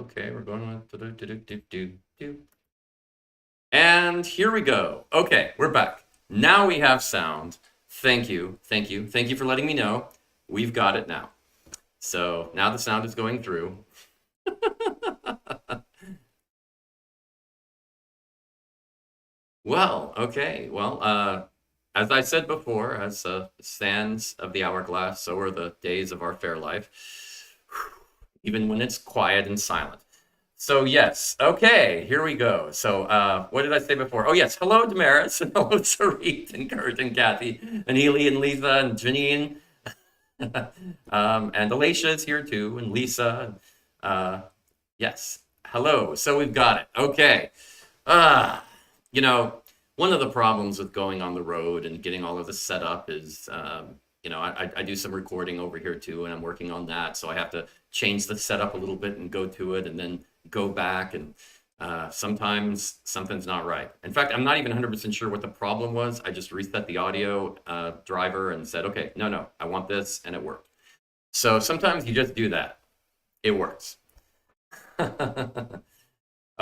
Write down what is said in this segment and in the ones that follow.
Okay, we're going on. Do. And here we go. Okay, we're back. Now we have sound. Thank you, thank you, thank you for letting me know. We've got it now. So now the sound is going through. Well, okay. Well, as I said before, as sands of the hourglass, so are the days of our fair life, even when it's quiet and silent. So yes, okay, here we go. So what did I say before? Oh yes, hello Damaris, and hello Sarit and Kurt and Kathy and Healy and Lisa and Janine, and Alicia is here too, and Lisa. Uh, yes, hello. So we've got it. Okay. Uh, you know, one of the problems with going on the road and getting all of this set up is, I do some recording over here too, and I'm working on that. So I have to change the setup a little bit and go to it and then go back. And sometimes something's not right. In fact, I'm not even 100% sure what the problem was. I just reset the audio driver and said, okay, no, I want this, and it worked. So sometimes you just do that. It works.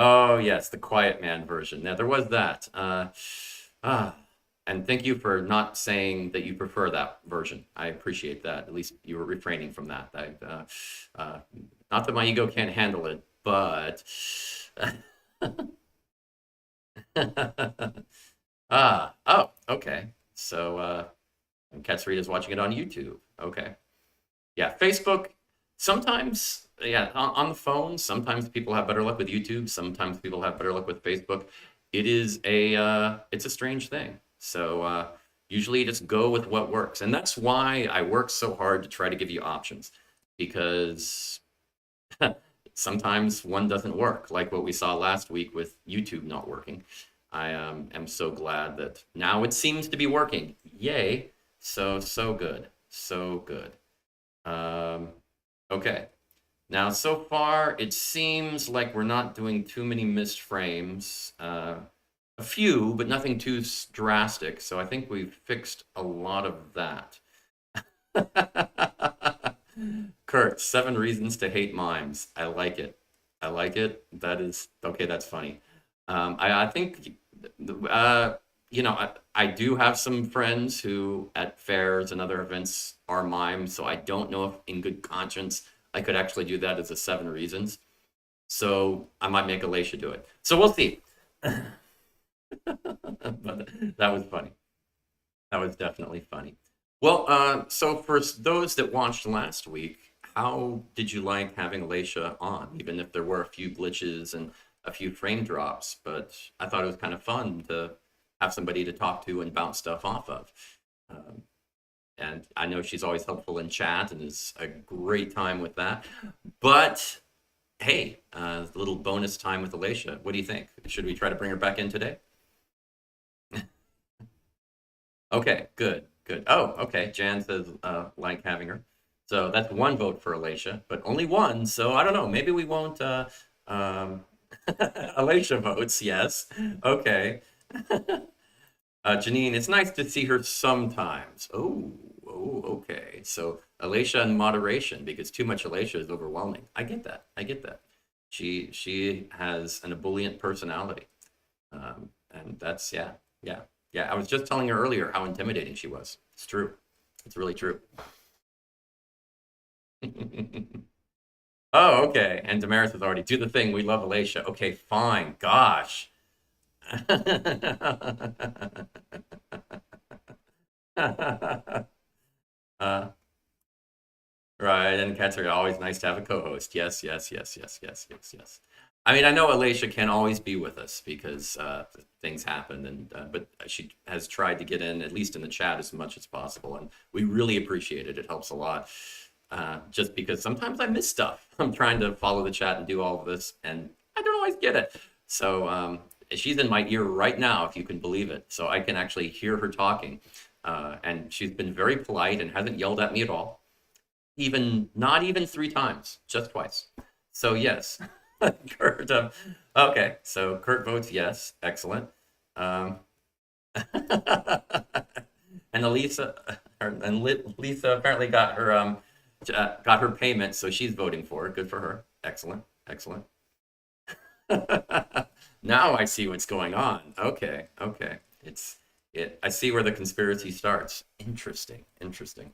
Oh yes, the Quiet Man version. Now there was that. Ah, and thank you for not saying that you prefer that version. I appreciate that. At least you were refraining from that. Not that my ego can't handle it, but oh, okay. So and Katsurita is watching it on YouTube. Okay. Yeah, Facebook. Sometimes, yeah, on the phone. Sometimes people have better luck with YouTube. Sometimes people have better luck with Facebook. It's a strange thing. So usually you just go with what works, and that's why I work so hard to try to give you options, because sometimes one doesn't work, like what we saw last week with YouTube not working. I am so glad that now it seems to be working. Yay! So good, so good. Um, okay. Now, so far, it seems like we're not doing too many missed frames. A few, but nothing too drastic. So I think we've fixed a lot of that. Kurt, 7 reasons to hate mimes. I like it. I like it. That is okay. That's funny. I think, uh, I do have some friends who at fairs and other events are mimes, so I don't know if in good conscience I could actually do that as a 7 reasons. So I might make Alicia do it. So we'll see. But that was funny. That was definitely funny. Well, so for those that watched last week, how did you like having Alicia on, even if there were a few glitches and a few frame drops? But I thought it was kind of fun to have somebody to talk to and bounce stuff off of. Um, and I know she's always helpful in chat and is a great time with that. But hey, a little bonus time with Alicia. What do you think? Should we try to bring her back in today? Okay, good, good. Oh, okay. Jan says like having her. So that's one vote for Alicia, but only one. So I don't know. Maybe we won't. Um, Alicia votes yes. Okay. Janine, it's nice to see her sometimes. Oh, okay. So Alicia in moderation, because too much Alicia is overwhelming. I get that. I get that. She has an ebullient personality, and that's yeah. I was just telling her earlier how intimidating she was. It's true. It's really true. Oh, okay. And Damaris has already do the thing. We love Alicia. Okay, fine. Gosh. uh, right. And cats are always nice to have a co-host. Yes. I mean, I know Alicia can't always be with us because things happen, and but she has tried to get in at least in the chat as much as possible, and we really appreciate it. It helps a lot. Just because sometimes I miss stuff. I'm trying to follow the chat and do all of this, and I don't always get it. So she's in my ear right now, if you can believe it. So I can actually hear her talking. And she's been very polite and hasn't yelled at me at all. Even not even 3 times, just twice. So yes, Kurt. Okay, so Kurt votes yes. Excellent. Um, and Lisa apparently got her payment, so she's voting for it. Good for her. Excellent, Excellent. Now I see what's going on. Okay, okay. I see where the conspiracy starts. Interesting, interesting.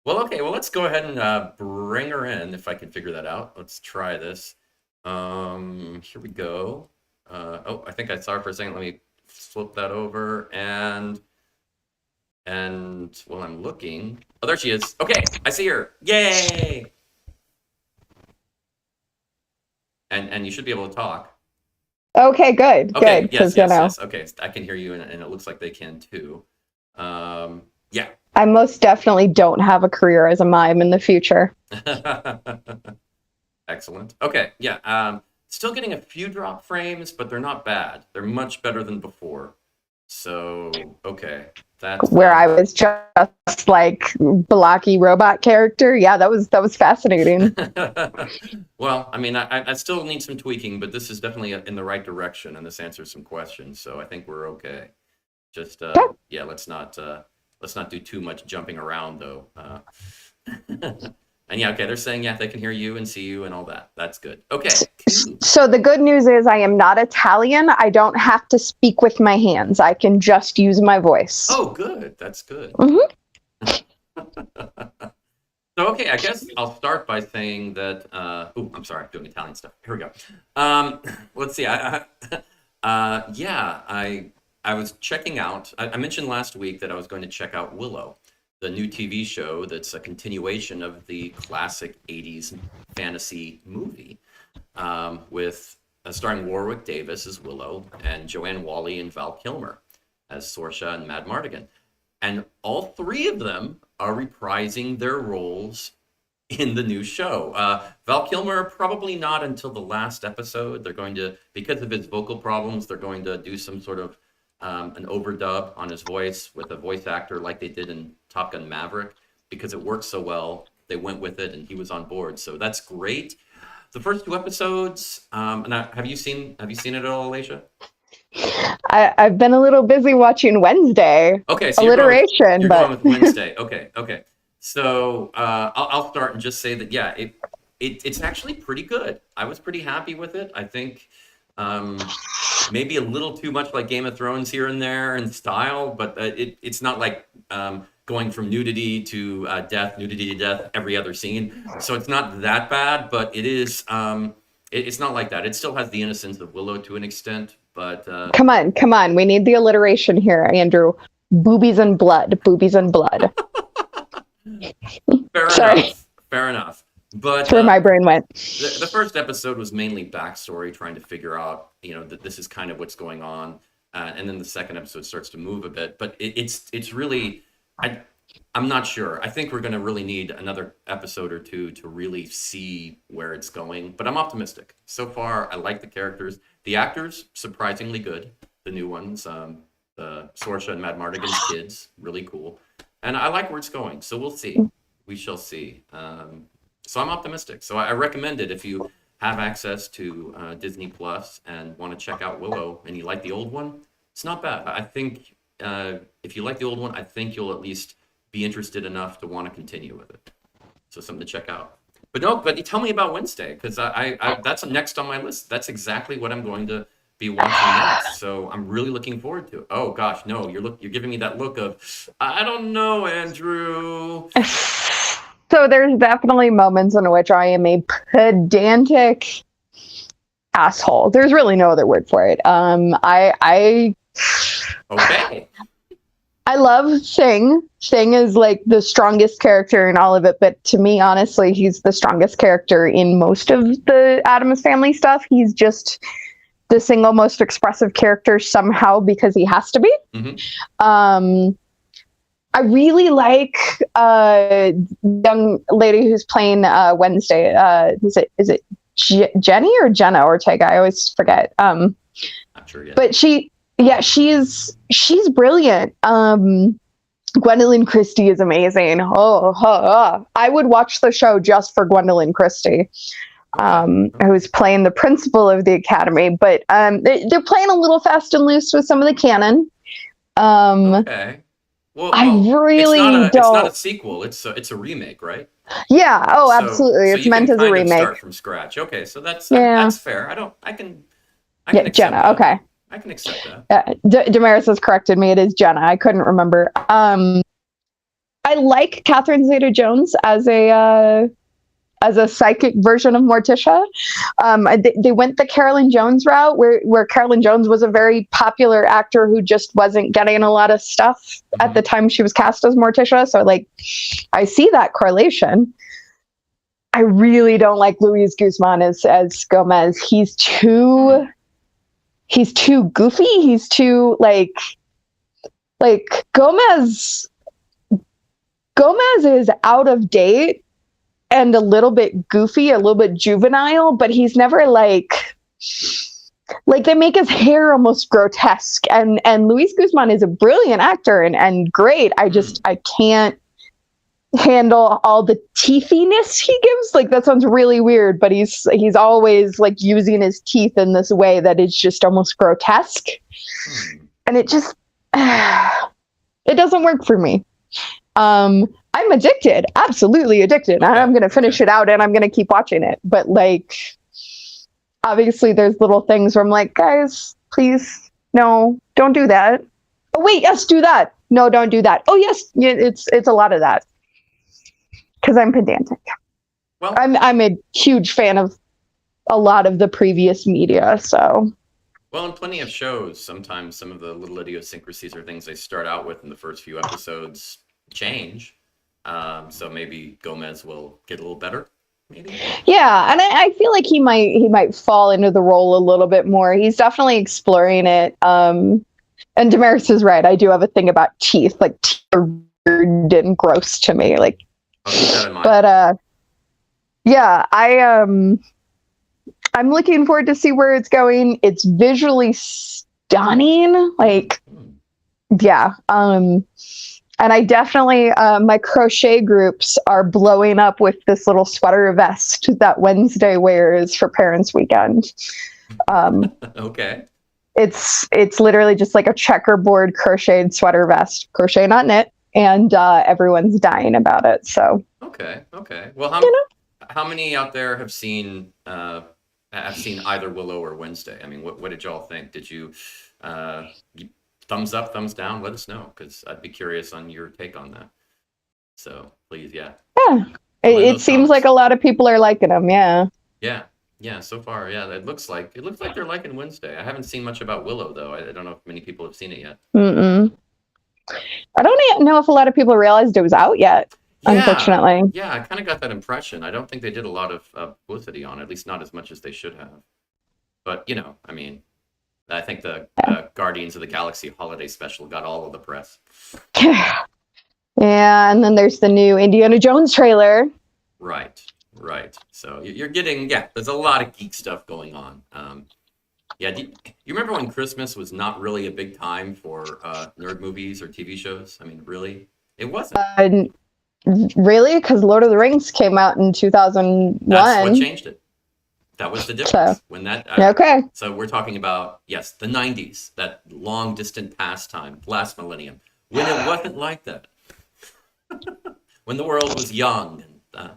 Well, okay, well, let's go ahead and bring her in if I can figure that out. Let's try this. Here we go. Oh, I think I saw her for a second. Let me flip that over and while I'm looking, oh, there she is. Okay, I see her. Yay! And you should be able to talk. Okay, good, Okay, good. yes, Because yes. Okay, I can hear you, and it looks like they can too. Yeah. I most definitely don't have a career as a mime in the future. Excellent. Okay, yeah. Still getting a few drop frames, but they're not bad. They're much better than before. So, okay. That's Where I was just like blocky robot character. Yeah, that was fascinating. Well, I mean, I still need some tweaking, but this is definitely in the right direction, and this answers some questions, so I think we're okay. Just yeah, let's not do too much jumping around though. And yeah, okay, they're saying yeah, they can hear you and see you and all that. That's good. Okay. So the good news is I am not Italian. I don't have to speak with my hands. I can just use my voice. Oh, good. That's good. Mm-hmm. So, okay, I guess I'll start by saying that, oh, I'm sorry, I'm doing Italian stuff. Here we go. Let's see. Yeah, I was checking out, I mentioned last week that I was going to check out Willow, the new TV show that's a continuation of the classic 80s fantasy movie with starring Warwick Davis as Willow and Joanne Whalley and Val Kilmer as Sorsha and Mad Mardigan. And all three of them are reprising their roles in the new show. Val Kilmer, probably not until the last episode. They're going to, because of his vocal problems, they're going to do some sort of an overdub on his voice with a voice actor like they did in Top Gun Maverick. Because it worked so well, they went with it and he was on board. So that's great. The first two episodes, have you seen it at all, Alicia? I've been a little busy watching Wednesday. Okay, so alliteration, you're but going with Wednesday. Okay. So I'll start and just say that yeah, it's actually pretty good. I was pretty happy with it. I think maybe a little too much like Game of Thrones here and there in style, but it's not like going from nudity to death every other scene. So it's not that bad, but it is. It's not like that. It still has the innocence of Willow to an extent, but come on. We need the alliteration here, Andrew. Boobies and blood. Fair enough. But that's where my brain went. The first episode was mainly backstory, trying to figure out, that this is kind of what's going on, and then the second episode starts to move a bit. But it's really, I'm not sure. I think we're going to really need another episode or two to really see where it's going. But I'm optimistic. So far, I like the characters. The actors, surprisingly good. The new ones, the Sorsha and Mad Mardigan's kids, really cool. And I like where it's going. So we'll see. We shall see. So I'm optimistic. So I recommend it if you have access to Disney Plus and want to check out Willow and you like the old one. It's not bad. I think if you like the old one, I think you'll at least be interested enough to want to continue with it. So something to check out. But tell me about Wednesday, because I that's next on my list. That's exactly what I'm going to be watching next. So I'm really looking forward to it. Oh gosh, no, you're giving me that look of, I don't know, Andrew. So there's definitely moments in which I am a pedantic asshole. There's really no other word for it. Okay. I love Thing. Thing is like the strongest character in all of it, but to me, honestly, he's the strongest character in most of the Addams Family stuff. He's just the single most expressive character somehow because he has to be. Mm-hmm. I really like young lady who's playing Wednesday. Is it Jenny or Jenna Ortega? I always forget. Not sure yet. But she's brilliant. Gwendolyn Christie is amazing. I would watch the show just for Gwendolyn Christie, who's playing the principal of the academy. But they're playing a little fast and loose with some of the canon. Okay. I really it's not a don't. sequel. It's a remake, right? Yeah. Oh, So absolutely. so It's you meant can as a kind of remake. start from scratch. Okay, so Yeah. that's fair. I Yeah. can accept Jenna. that. Okay. I can accept that. Damaris has corrected me. It is Jenna. I couldn't remember. I like Catherine Zeta-Jones as a psychic version of Morticia. They went the Carolyn Jones route, where Carolyn Jones was a very popular actor who just wasn't getting a lot of stuff at the time she was cast as Morticia. So, like, I see that correlation. I really don't like Luis Guzman as Gomez. He's too goofy. He's too like Gomez is out of date and a little bit goofy, a little bit juvenile, but he's never like they make his hair almost grotesque. And Luis Guzman is a brilliant actor and great. I can't handle all the teethiness he gives. Like, that sounds really weird, but he's always like using his teeth in this way that is just almost grotesque. And it just it doesn't work for me. I'm addicted, absolutely addicted. Okay, I'm going to finish it out and I'm going to keep watching it. But like, obviously there's little things where I'm like, guys, please, no, don't do that. Oh wait, yes, do that. No, don't do that. Oh yes, it's a lot of that. Because I'm pedantic. Well, I'm a huge fan of a lot of the previous media, so. Well, in plenty of shows, sometimes some of the little idiosyncrasies or things they start out with in the first few episodes change. So maybe Gomez will get a little better. Maybe. Yeah, and I feel like he might fall into the role a little bit more. He's definitely exploring it. And Damaris is right. I do have a thing about teeth. Like, teeth are weird and gross to me. Like, I'll keep that in mind. But yeah, I'm looking forward to see where it's going. It's visually stunning. Like, yeah. And I definitely, my crochet groups are blowing up with this little sweater vest that Wednesday wears for Parents Weekend. Okay. It's literally just like a checkerboard crocheted sweater vest, crochet not knit, and everyone's dying about it. So okay. Well, how many out there have seen either Willow or Wednesday? I mean, what did y'all think? Did you thumbs up, thumbs down? Let us know, because I'd be curious on your take on that. So please, yeah. Yeah, it seems like a lot of people are liking them. Yeah. Yeah. So far, yeah, it looks like they're liking Wednesday. I haven't seen much about Willow though. I don't know if many people have seen it yet. I don't know if a lot of people realized it was out yet. Yeah, unfortunately. Yeah, I kind of got that impression. I don't think they did a lot of publicity on it, at least not as much as they should have. But I mean, I think the Guardians of the Galaxy holiday special got all of the press. Yeah, and then there's the new Indiana Jones trailer. Right. So you're getting, there's a lot of geek stuff going on. You remember when Christmas was not really a big time for nerd movies or TV shows? I mean, really? It wasn't. Really? Because Lord of the Rings came out in 2001. That's what changed it. That was the difference. Okay. So we're talking about, yes, the 90s, that long distant pastime, last millennium, when it wasn't like that. When the world was young. And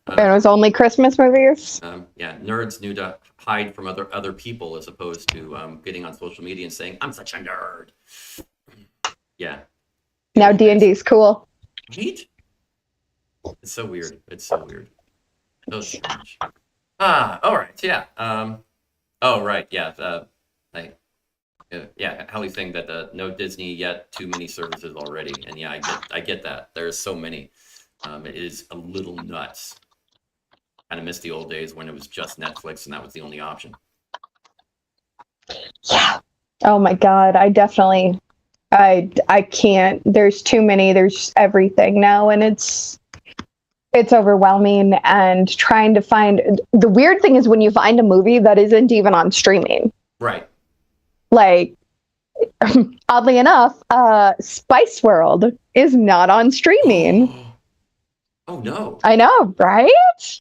it was only Christmas movies? Nerds knew to hide from other people as opposed to getting on social media and saying, I'm such a nerd. Yeah. Now D&D is cool. Right? It's so weird. So strange. All right, yeah. Oh, right, yeah. Hallie's saying that no Disney yet, too many services already, and yeah, I get that. There's so many. It is a little nuts. Kind of miss the old days when it was just Netflix and that was the only option. Yeah. Oh my God, I can't. There's too many. There's everything now, and it's overwhelming. And trying to find, the weird thing is when you find a movie that isn't even on streaming. Right. Like, oddly enough, Spice World is not on streaming. Oh no. I know, right?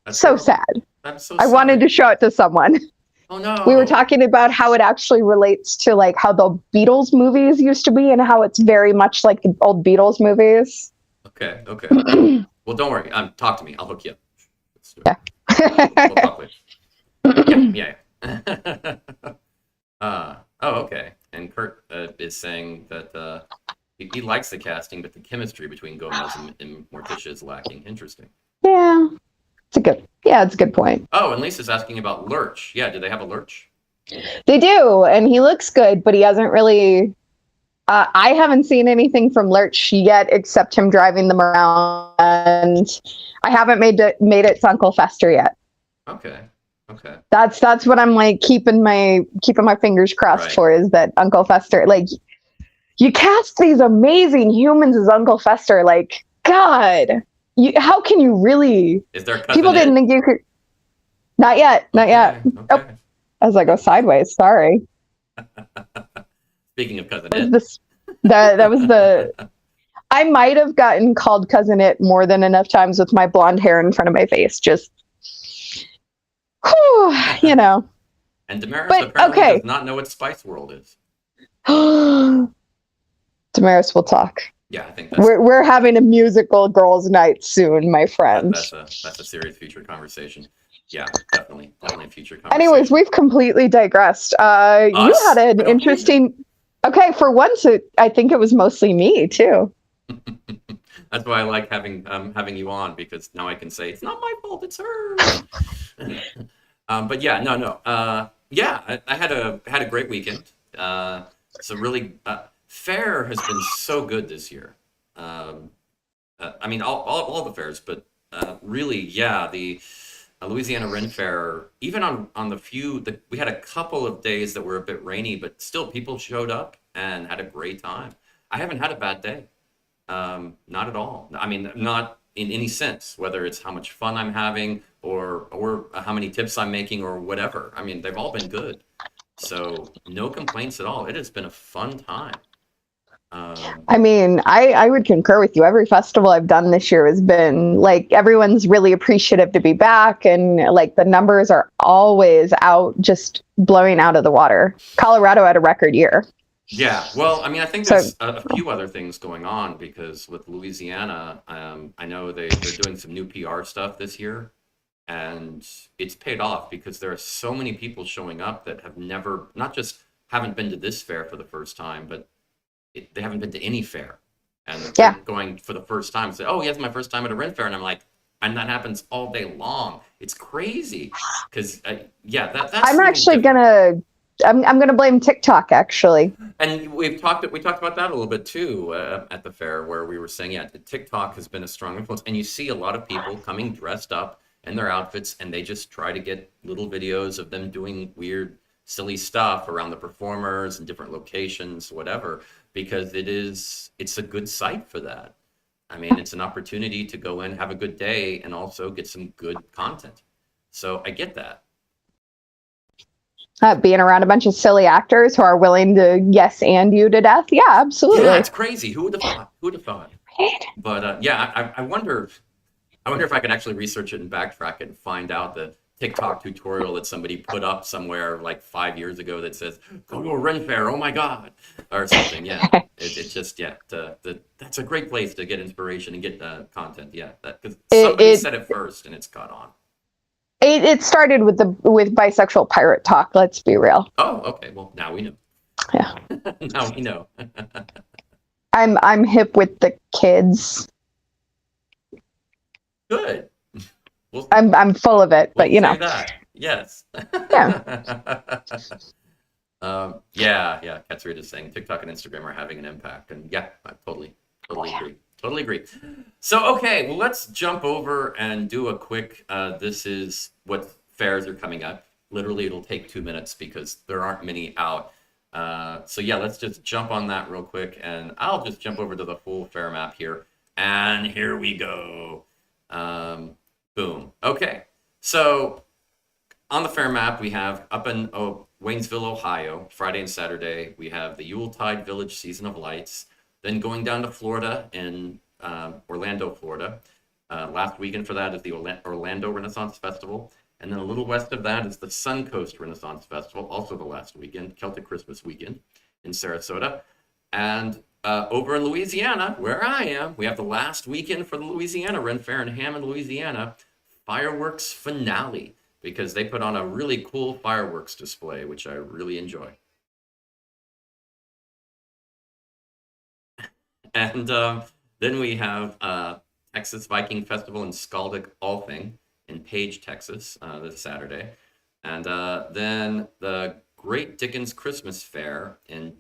That's so sad. I'm so I wanted to show it to someone. Oh We were no. talking about how it actually relates to like how the Beatles movies used to be and how it's very much like the old Beatles movies. Okay. Okay. Well, don't worry. Talk to me. I'll hook you up. Let's do it. We'll talk later. Yeah. Yeah. Yeah. Oh, okay. And Kurt is saying that he likes the casting, but the chemistry between Gomez and Morticia is lacking. Interesting. Yeah, it's a good point. Oh, and Lisa's asking about Lurch. Yeah, do they have a Lurch? They do, and he looks good, but he hasn't really. I haven't seen anything from Lurch yet, except him driving them around, and I haven't made it to Uncle Fester yet. Okay. Okay. That's what I'm like keeping my fingers crossed Right. for, is that Uncle Fester, like, you cast these amazing humans as Uncle Fester, like, God, how can you really? Is there a cousin People didn't Ed? think you could. Not yet, not yet. Okay. Oh, Okay. as I go sideways, sorry. Speaking of cousin That was Ed. this. That was the. I might have gotten called cousin it more than enough times with my blonde hair in front of my face. Just, whew, you know. And Damaris But apparently okay. does not know what Spice World is. Damaris will talk. Yeah, I think that's We're having a musical girls' night soon, my friends. that's a serious future conversation. Yeah, definitely a future conversation. Anyways, we've completely digressed. You Us? had an I don't believe interesting. Okay, for once, I think it was mostly me too. That's why I like having you on, because now I can say it's not my fault, it's hers. But yeah, no. Yeah, I had a great weekend. So really, Faire has been so good this year. I mean, all the fairs, but really, yeah, the Louisiana Ren Fair. Even on the few that we had a couple of days that were a bit rainy, but still people showed up and had a great time. I haven't had a bad day. Not at all. I mean, not in any sense, whether it's how much fun I'm having or how many tips I'm making or whatever. I mean, they've all been good. So no complaints at all. It has been a fun time. I mean, I would concur with you. Every festival I've done this year has been like, everyone's really appreciative to be back, and like the numbers are always out, just blowing out of the water. Colorado had a record year. Yeah, well, I mean, I think So there's a few other things going on, because with Louisiana, I know they're doing some new PR stuff this year, and it's paid off because there are so many people showing up that have never, not just haven't been to this fair for the first time, but they haven't been to any fair, and they're yeah, going for the first time. Say, "Oh, yeah, it's my first time at a Ren Fair," and I'm like, and that happens all day long. It's crazy, because yeah, that's a I'm little actually different. I'm gonna blame TikTok actually. And we talked about that a little bit too at the fair, where we were saying, yeah, TikTok has been a strong influence, and you see a lot of people coming dressed up in their outfits, and they just try to get little videos of them doing weird, silly stuff around the performers and different locations, whatever, because it's a good site for that. I mean, it's an opportunity to go in, have a good day, and also get some good content. So I get that. Being around a bunch of silly actors who are willing to yes and you to death. Yeah, absolutely. Yeah, it's crazy. Who would have thought? Who would have thought? Right. But yeah, I wonder. I wonder if I could actually research it and backtrack it and find out the TikTok tutorial that somebody put up somewhere like 5 years ago that says "Go to a Ren Fair, oh my God," or something. Yeah, it just yeah. That's a great place to get inspiration and get content. Yeah, because somebody said it first and it's caught on. It started with bisexual pirate talk. Let's be real. Oh, okay. Well, now we know. Yeah. Now we know. I'm hip with the kids. Good. I'm full of it, but you know. That. Yes. Yeah. Yeah. Katsuri is saying TikTok and Instagram are having an impact, and yeah, I totally agree. Totally agree. So okay, well, let's jump over and do a quick. This is what fairs are coming up. Literally, it'll take 2 minutes because there aren't many out. So yeah, let's just jump on that real quick, and I'll just jump over to the full fair map here, and here we go. Boom. Okay, so on the fair map, we have up in Waynesville, Ohio, Friday and Saturday. We have the Yuletide Village Season of Lights. Then going down to Florida in Orlando, Florida. Last weekend for that is the Orlando Renaissance Festival. And then a little west of that is the Suncoast Renaissance Festival, also the last weekend, Celtic Christmas weekend in Sarasota. And over in Louisiana, where I am, we have the last weekend for the Louisiana Ren Fair in Hammond, Louisiana, fireworks finale, because they put on a really cool fireworks display, which I really enjoy. And then we have Texas Viking Festival in Skaldic Althing in Page, Texas, this Saturday. And then the Great Dickens Christmas Fair in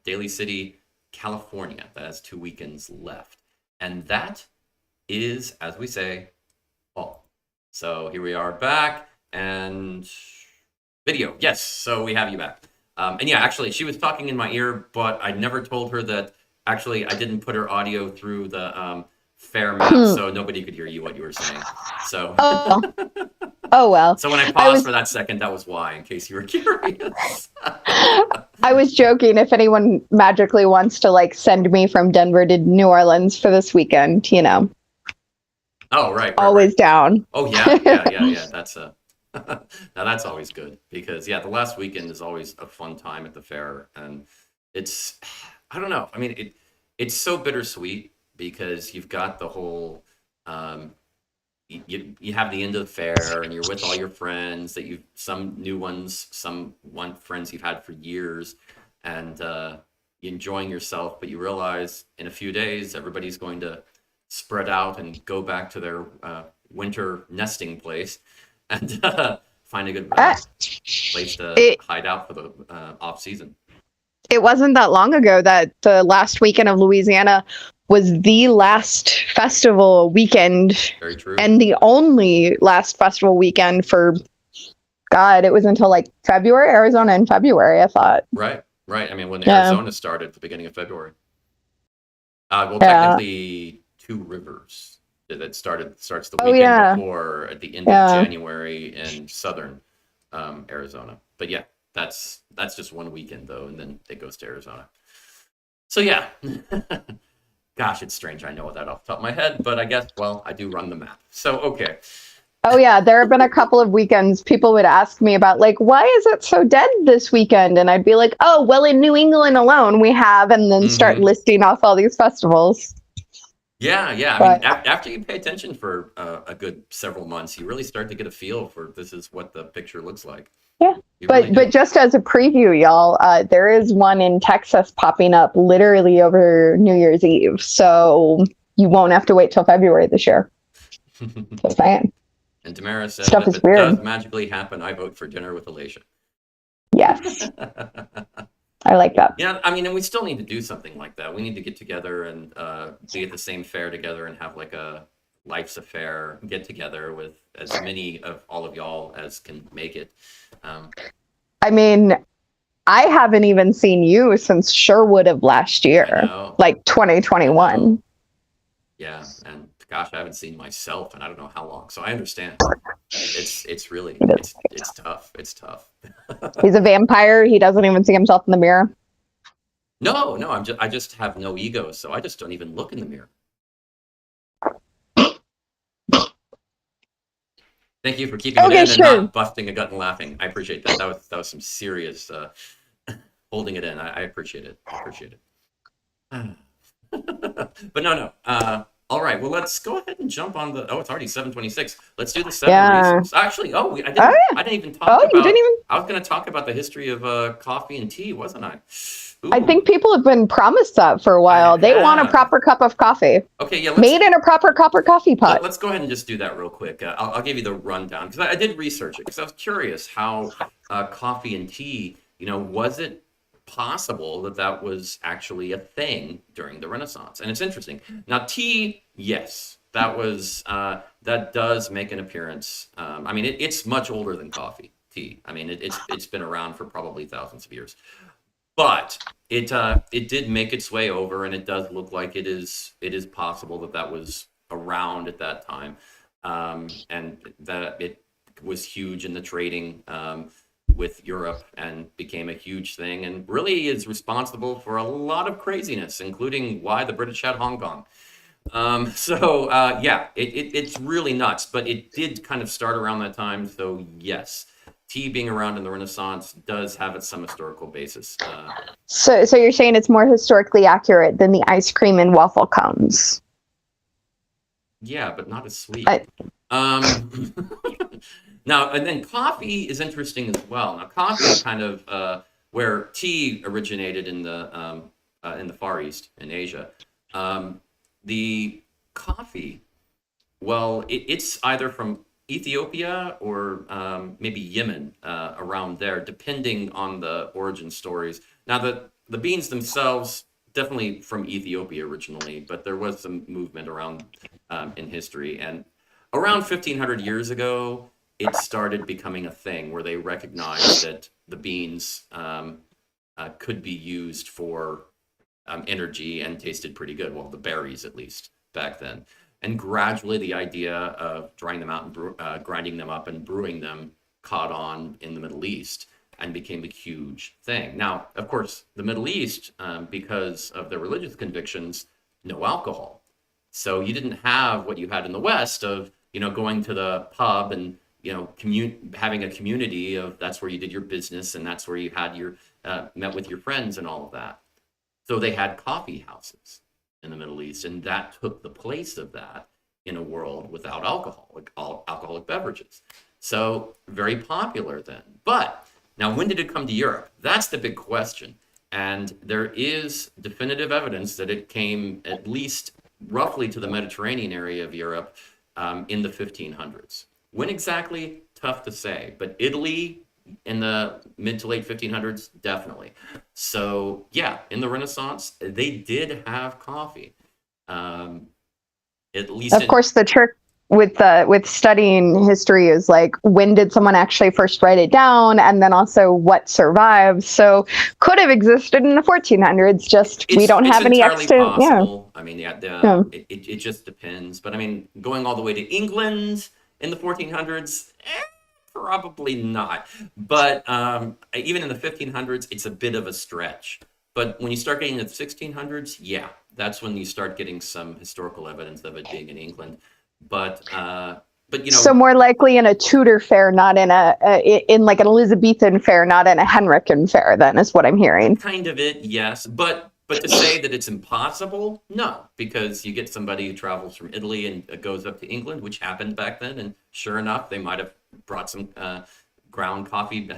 Daly City, California. That has 2 weekends left. And that is, as we say, fall. So here we are back, and video. Yes, so we have you back. And yeah, actually, she was talking in my ear, but I never told her that. Actually, I didn't put her audio through the Faire map, so nobody could hear what you were saying. So. Oh well. So when I paused for that second, that was why, in case you were curious. I was joking. If anyone magically wants to like send me from Denver to New Orleans for this weekend, you know. Oh right. Always down. Oh yeah. That's now that's always good, because yeah, the last weekend is always a fun time at the fair, and it's, I don't know. I mean, it's so bittersweet, because you've got the whole. You have the end of the fair, and you're with all your friends that you've, some new ones, friends you've had for years, and you're enjoying yourself, but you realize in a few days everybody's going to spread out and go back to their winter nesting place, and find a good place to hide out for the off season. It wasn't that long ago that the last weekend of Louisiana was the last festival weekend. Very true. And the only last festival weekend for, God, it was until like February, Arizona in February, I thought. Right. I mean, when Arizona started at the beginning of February. Technically, Two Rivers that starts the weekend before, at the end of January in southern Arizona. But yeah, that's just one weekend though, and then it goes to Arizona. So yeah. Gosh, it's strange. I know that off the top of my head, but I guess, well, I do run the map. So, okay. Oh, yeah. There have been a couple of weekends people would ask me about, like, why is it so dead this weekend? And I'd be like, oh, well, in New England alone, we have, and then start listing off all these festivals. Yeah. I mean, after you pay attention for a good several months, you really start to get a feel for this is what the picture looks like. Yeah. But just as a preview, y'all, there is one in Texas popping up literally over New Year's Eve. So you won't have to wait till February this year. Just saying. And Tamara says, if it does magically happen, I vote for dinner with Alicia. Yes. I like that. Yeah, I mean, and we still need to do something like that. We need to get together and be at the same fair together and have like a Life's a Fair get together with as many of all of y'all as can make it. I mean, I haven't even seen you since Sherwood of last year, like 2021. Yeah, and gosh, I haven't seen myself in I don't know how long. So I understand. It's really it's tough. It's tough. He's a vampire. He doesn't even see himself in the mirror. No, I just have no ego, so I just don't even look in the mirror. Thank you for keeping it in and not busting a gut and laughing. I appreciate that. That was some serious holding it in. I appreciate it. But no. All right. Well, let's go ahead and jump on the. Oh, it's already 7:26. Let's do the 7 reasons. Actually, I didn't even talk about. You didn't even. I was going to talk about the history of coffee and tea, wasn't I? Ooh. I think people have been promised that for a while. They want a proper cup of coffee. Okay, yeah. Made in a proper coffee pot. Let's go ahead and just do that real quick. I'll give you the rundown, because I did research it, because I was curious how coffee and tea, was it possible that was actually a thing during the Renaissance? And it's interesting. Now, tea, yes, that does make an appearance. I mean, it's much older than coffee, tea. I mean, it's been around for probably thousands of years. But it did make its way over, and it does look like it is possible that was around at that time, and that it was huge in the trading with Europe and became a huge thing, and really is responsible for a lot of craziness, including why the British had Hong Kong. Yeah, it's really nuts, but it did kind of start around that time. So yes, tea being around in the Renaissance does have some historical basis. So you're saying it's more historically accurate than the ice cream and waffle cones? Yeah, but not as sweet. I, Um, Now, and then coffee is interesting as well. Now, coffee kind of where tea originated in the Far East in Asia. Um, the coffee, well, it's either from Ethiopia or maybe Yemen, around there, depending on the origin stories. Now, the beans themselves definitely from Ethiopia originally, but there was some movement around in history. And around 1500 years ago, it started becoming a thing where they recognized that the beans could be used for energy and tasted pretty good. Well, the berries, at least, back then. And gradually, the idea of drying them out and grinding them up and brewing them caught on in the Middle East and became a huge thing. Now, of course, the Middle East, because of their religious convictions, no alcohol. So you didn't have what you had in the West of, going to the pub and, having a community of that's where you did your business and that's where you had your met with your friends and all of that. So they had coffee houses in the Middle East, and that took the place of that in a world without alcohol, like all alcoholic beverages. So very popular then. But now, when did it come to Europe? That's the big question. And there is definitive evidence that it came at least roughly to the Mediterranean area of Europe in the 1500s. When exactly? Tough to say. But Italy in the mid to late 1500s, definitely. So yeah, in the Renaissance, they did have coffee. At least of course, the trick with studying history is like, when did someone actually first write it down, and then also what survived. So could have existed in the 1400s. Just we don't have any extant. Possible. Yeah. I mean, Yeah. It just depends. But I mean, going all the way to England in the 1400s, probably not. But even in the 1500s, it's a bit of a stretch. But when you start getting to the 1600s, yeah, that's when you start getting some historical evidence of it being in England. But so more likely in a Tudor fair, not in in like an Elizabethan fair, not in a Henrican fair. Then is what I'm hearing. Kind of it, yes. But to say that it's impossible, no, because you get somebody who travels from Italy and goes up to England, which happened back then, and sure enough, they might have brought some ground coffee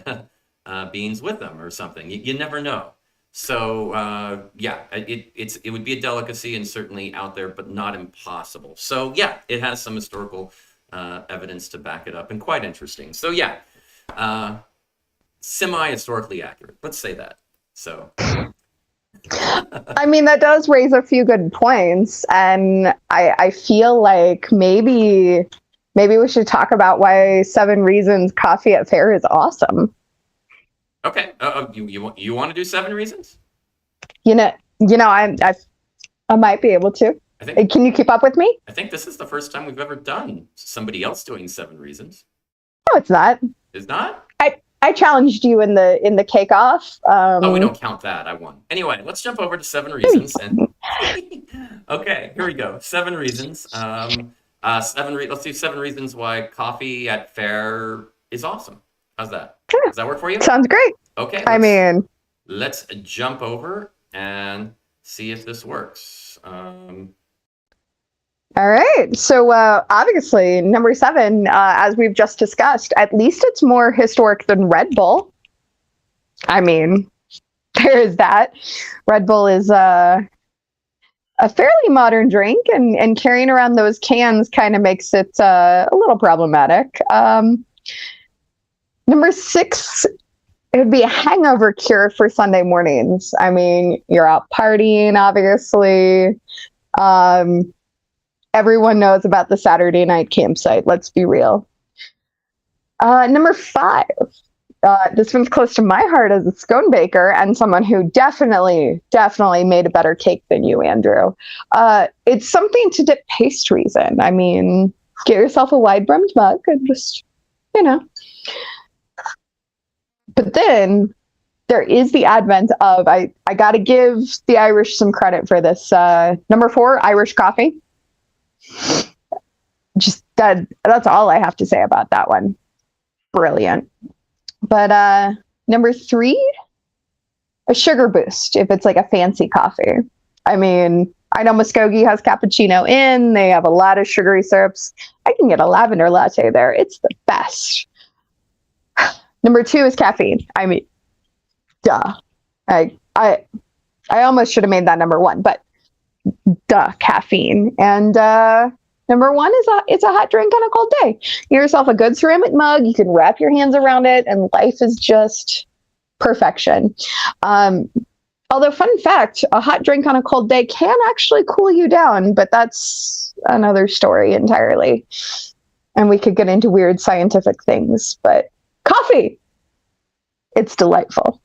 beans with them or something. You never know. So yeah, it would be a delicacy and certainly out there, but not impossible. So yeah, it has some historical evidence to back it up, and quite interesting. So yeah, semi-historically accurate. Let's say that. So. I mean, that does raise a few good points, and I feel like maybe we should talk about why 7 reasons coffee at Faire is awesome. Okay. You want to do 7 reasons? I might be able to. Can you keep up with me? I think this is the first time we've ever done somebody else doing 7 reasons. No, it's not. It's not? I challenged you in the cake off. We don't count that. I won. Anyway, let's jump over to 7 reasons. Okay, here we go. 7 reasons. Let's do 7 reasons why coffee at Faire is awesome. How's that? Sure. Does that work for you? Sounds great. Okay. Let's jump over and see if this works. All right. So obviously, number 7, as we've just discussed, at least it's more historic than Red Bull. I mean, there is that. Red Bull is a fairly modern drink, and carrying around those cans kind of makes it a little problematic. Number 6, it would be a hangover cure for Sunday mornings. I mean, you're out partying, obviously. Everyone knows about the Saturday night campsite. Let's be real. Number 5. This one's close to my heart as a scone baker and someone who definitely made a better cake than you, Andrew. It's something to dip pastries in. I mean, get yourself a wide-brimmed mug and just, But then there is the advent of, I got to give the Irish some credit for this. Number 4, Irish coffee. Just that's all I have to say about that one. Brilliant. But number 3, a sugar boost if it's like a fancy coffee. I mean, I know Muskogee has cappuccino in. They have a lot of sugary syrups. I can get a lavender latte there. It's the best. Number 2 is caffeine. I mean, duh. I almost should have made that number 1, but duh, caffeine. And number 1 is it's a hot drink on a cold day. Get yourself a good ceramic mug. You can wrap your hands around it, and life is just perfection. Although, fun fact, a hot drink on a cold day can actually cool you down, but that's another story entirely. And we could get into weird scientific things, but coffee, it's delightful.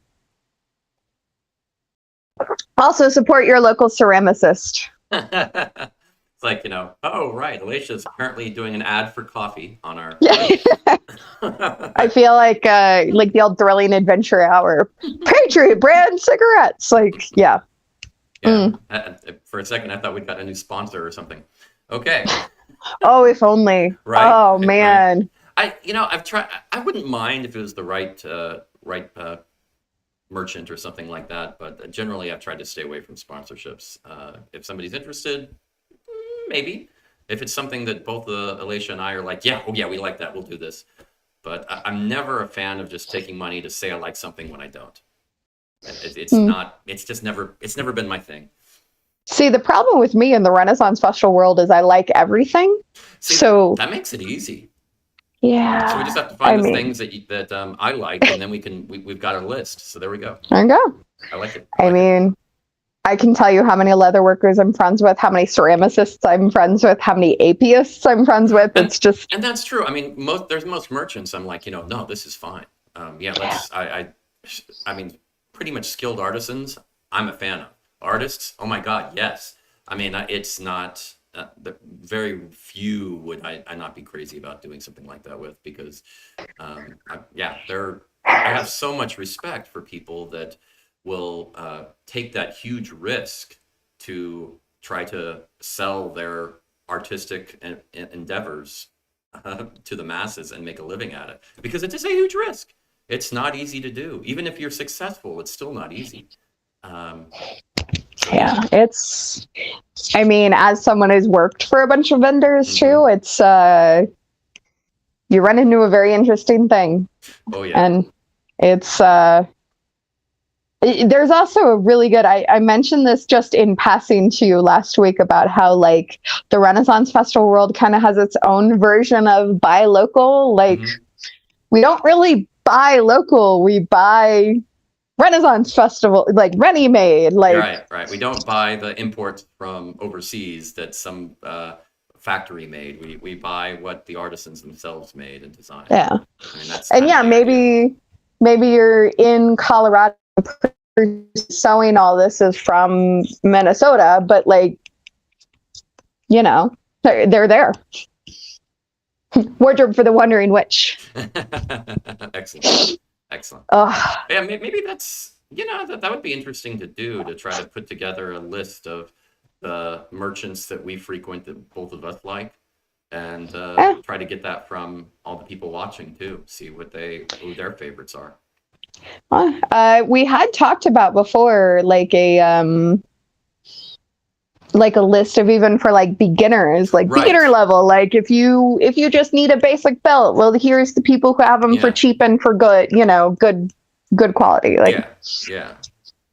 Also, support your local ceramicist. It's like, oh, right, Alicia's apparently doing an ad for coffee on our... I feel like the old Thrilling Adventure Hour. Patriot brand cigarettes. Like, yeah. For a second, I thought we'd got a new sponsor or something. Okay. Oh, if only. Right. Oh, man. Right. I've tried. I wouldn't mind if it was the right merchant or something like that, but generally I've tried to stay away from sponsorships. If somebody's interested, maybe. If it's something that both Alicia and I are like, yeah, we like that, we'll do this. But I'm never a fan of just taking money to say I like something when I don't. It's never been my thing. See, the problem with me in the Renaissance Festival world is I like everything. So that makes it easy. Yeah. So we just have to find the things that I like, and then we've got a list. So there we go. There you go. I like it. I mean, I can tell you how many leather workers I'm friends with, how many ceramicists I'm friends with, how many apeists I'm friends with. It's just... And that's true. I mean, most merchants, I'm like, no, this is fine. I mean, pretty much skilled artisans, I'm a fan of. Artists, oh my God, yes. I mean, it's not... the very few would I not be crazy about doing something like that with, because I have so much respect for people that will take that huge risk to try to sell their artistic endeavors to the masses and make a living at it, because it is a huge risk. It's not easy to do. Even if you're successful, it's still not easy. It's, I mean, as someone who's worked for a bunch of vendors too, it's, you run into a very interesting thing. Oh yeah. And it's, there's also a really good, I mentioned this just in passing to you last week about how like the Renaissance Festival world kind of has its own version of buy local. Like we don't really buy local, we buy Renaissance Festival, like ready-made. Like right. We don't buy the imports from overseas that some factory made. We buy what the artisans themselves made and designed. Yeah. I mean, that's maybe you're in Colorado sewing all this is from Minnesota, but like, they're there. Wardrobe for the Wandering Witch. Excellent. Yeah, maybe that's, that would be interesting to do, to try to put together a list of the merchants that we frequent that both of us like, and try to get that from all the people watching too, see who their favorites are. We had talked about before, like a list of even for like beginners, like beginner level. Like if you just need a basic belt, well, here's the people who have them for cheap and for good, good quality. Like yeah.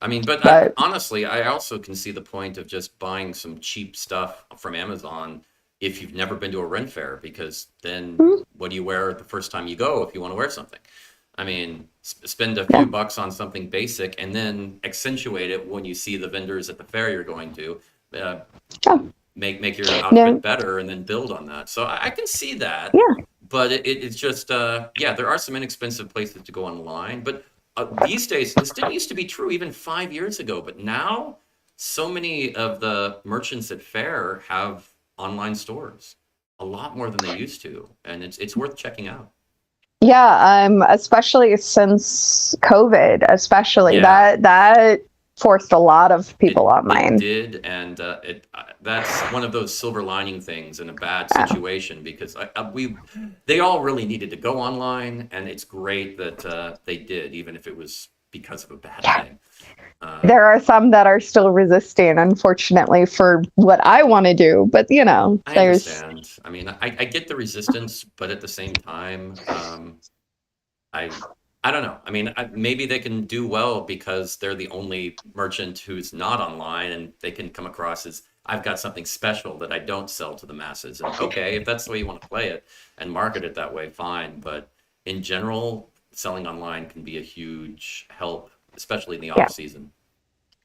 I mean, but honestly, I also can see the point of just buying some cheap stuff from Amazon if you've never been to a Ren Fair, because then what do you wear the first time you go if you want to wear something? I mean, spend a few bucks on something basic and then accentuate it when you see the vendors at the fair you're going to. Make your outfit better and then build on that. So I can see that. Yeah. But it's just, there are some inexpensive places to go online. But these days, this didn't used to be true even 5 years ago. But now, so many of the merchants at Faire have online stores, a lot more than they used to. And it's worth checking out. Yeah, especially since COVID, that forced a lot of people It online. did, and that's one of those silver lining things in a bad Yeah. situation, because they all really needed to go online, and it's great that they did, even if it was because of a bad thing. There are some that are still resisting, unfortunately, for what I want to do. But I there's understand. I mean, I get the resistance, but at the same time, I I don't know. I mean, maybe they can do well because they're the only merchant who's not online, and they can come across as, I've got something special that I don't sell to the masses. And okay, if that's the way you want to play it and market it that way, fine. But in general, selling online can be a huge help, especially in the yeah. off season.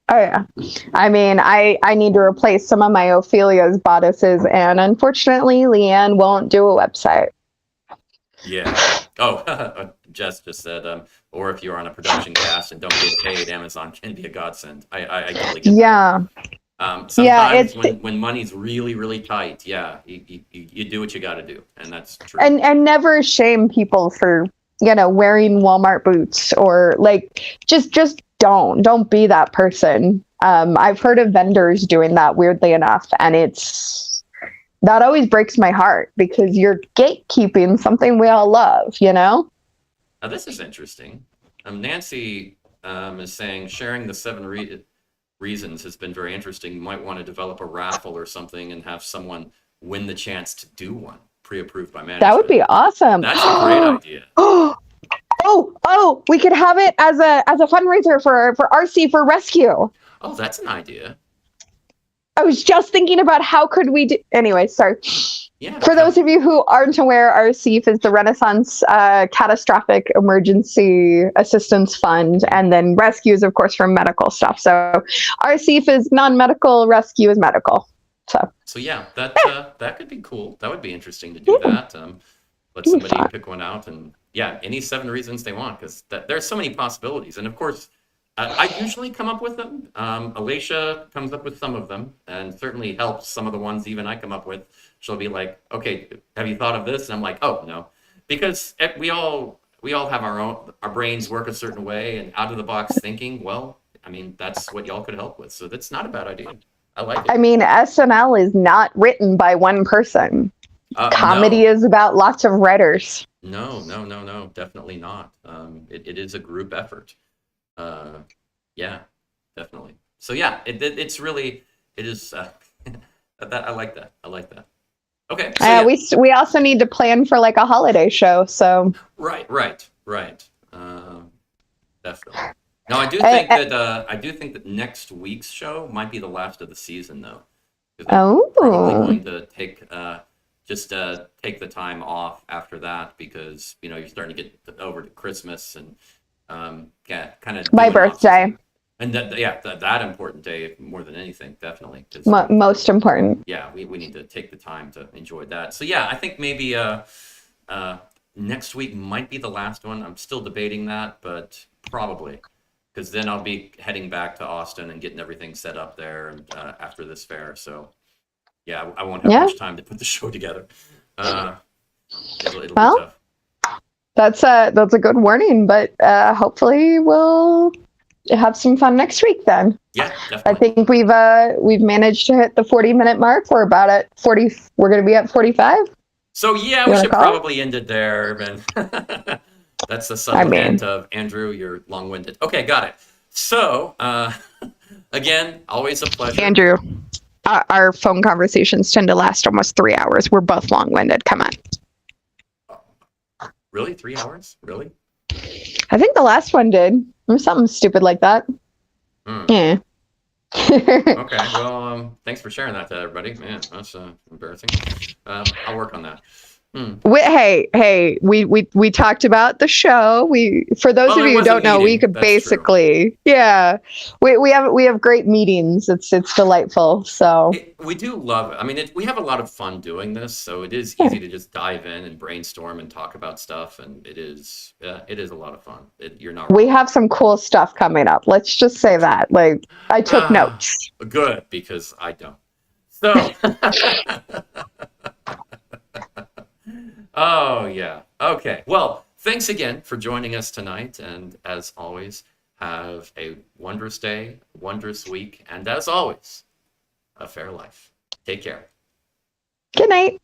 Oh yeah. I mean, I need to replace some of my Ophelia's bodices, and unfortunately, Leanne won't do a website. Yeah. Oh, Jess just said, or if you're on a production cast and don't get paid, Amazon can be a godsend. I totally get that. Yeah. Yeah, Sometimes when money's really, really tight, yeah, you do what you got to do, and that's true. and never shame people for wearing Walmart boots, or like just don't be that person. I've heard of vendors doing that, weirdly enough, and that always breaks my heart, because you're gatekeeping something we all love. Now, this is interesting. Nancy is saying sharing the 7 reasons has been very interesting. You might want to develop a raffle or something and have someone win the chance to do one, pre-approved by management. That would be awesome. That's a great idea. Oh, we could have it as a fundraiser for RC for rescue. Oh, that's an idea. I was just thinking about how could we do. Anyway, sorry. Yeah. For those of you who aren't aware, RCEF is the Renaissance Catastrophic Emergency Assistance Fund, and then rescue is, of course, from medical stuff. So RCEF is non-medical, rescue is medical. So yeah, that could be cool. That would be interesting to do that. Let somebody pick one out, and yeah, any 7 reasons they want, because there's so many possibilities. And of course, I usually come up with them. Alicia comes up with some of them, and certainly helps some of the ones even I come up with. She'll be like, "Okay, have you thought of this?" And I'm like, "Oh no," because we all have our brains work a certain way, and out of the box thinking. Well, I mean, that's what y'all could help with. So that's not a bad idea. I like it. I mean, SNL is not written by one person. Comedy is about lots of writers. No, definitely not. It is a group effort. Yeah, definitely. So yeah, it's really, it is. I like that. Okay. So we also need to plan for like a holiday show. So right. Definitely. Now I do think that next week's show might be the last of the season, though. Oh. Probably going to take take the time off after that, because you're starting to get over to Christmas and kind of my birthday. And that important day more than anything, definitely. Most important. Yeah, we need to take the time to enjoy that. So yeah, I think maybe next week might be the last one. I'm still debating that, but probably, because then I'll be heading back to Austin and getting everything set up there, and after this fair. So yeah, I won't have much time to put the show together. It'll be tough. That's a good warning, but hopefully we'll have some fun next week then. Yeah, definitely. I think we've managed to hit the 40-minute mark. We're about at 40. We're going to be at 45. So yeah, we should probably end it there, man. That's the subtle hint of Andrew, you're long-winded. Okay, got it. So again, always a pleasure. Andrew, our phone conversations tend to last almost 3 hours. We're both long-winded. Come on. Really? 3 hours? Really? I think the last one did. Something stupid like that. Yeah. Okay. Well, thanks for sharing that to everybody. Man, that's embarrassing. I'll work on that. Hey, we talked about the show. For those of you who don't know, we could basically, yeah, we have great meetings. It's delightful. So we do love it. I mean, we have a lot of fun doing this, so it is easy to just dive in and brainstorm and talk about stuff, and it is a lot of fun. You're not wrong. We have some cool stuff coming up. Let's just say that. Like, I took notes. Good, because I don't. So. Oh, yeah. Okay. Well, thanks again for joining us tonight. And as always, Have a wondrous day, wondrous week, and as always, a fair life. Take care. Good night.